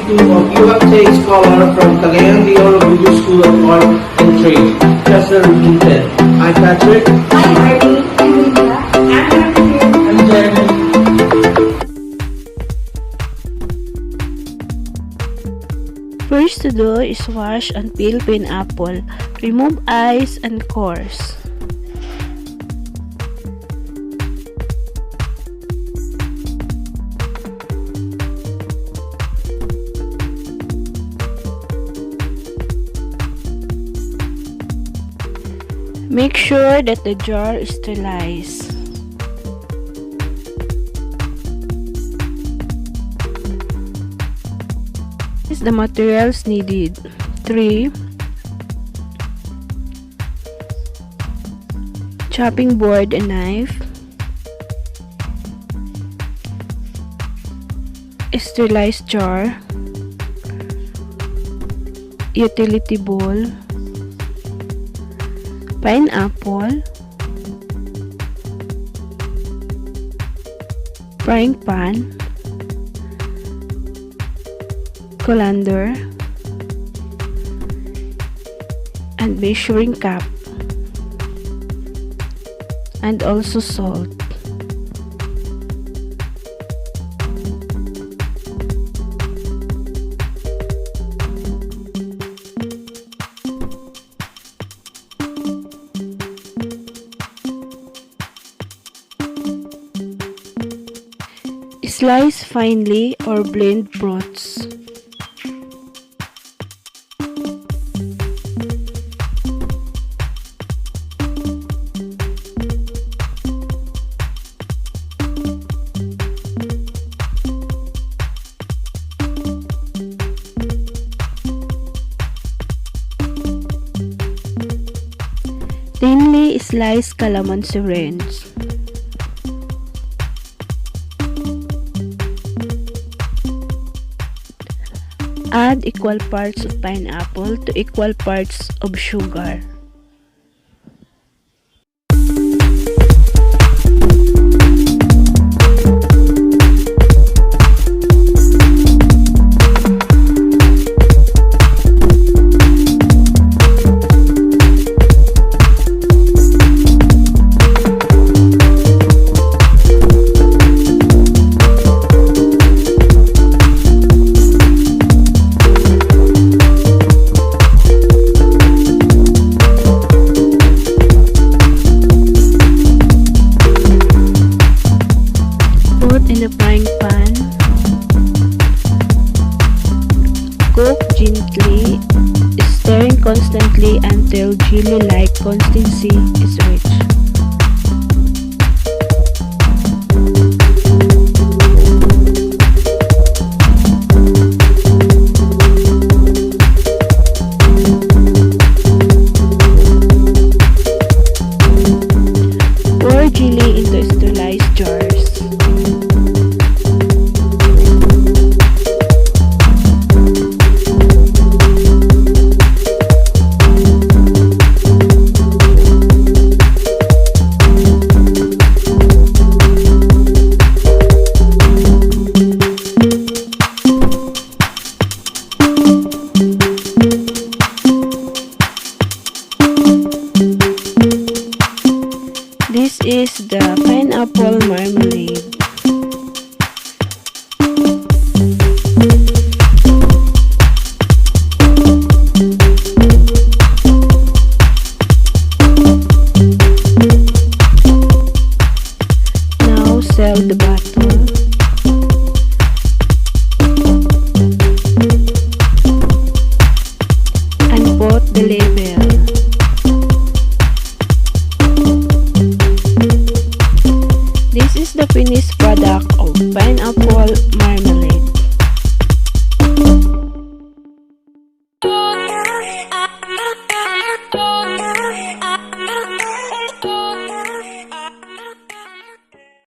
2 of UFA scholar from Calamansi Business School of Art and Trade, Professor Vincent. I'm Patrick. Hi, Hardy. I'm Lydia. I'm Matthew. I'm Jeremy. First to do is wash and peel pineapple. Remove eyes and cores. Make sure that the jar is sterilized. This is the materials needed. 3 chopping board and knife, a sterilized jar, utility bowl, pineapple, frying pan, colander, and measuring cup, and also salt. Slice finely or blend fruits. Thinly sliced calamansi rinds. Add equal parts of pineapple to equal parts of sugar. In the frying pan, cook gently, stirring constantly until jelly-like consistency is reached. Pour jelly into sterilized jars. This is the pineapple marmalade. Now sell the bottle. And put the label. This is the finished product of pineapple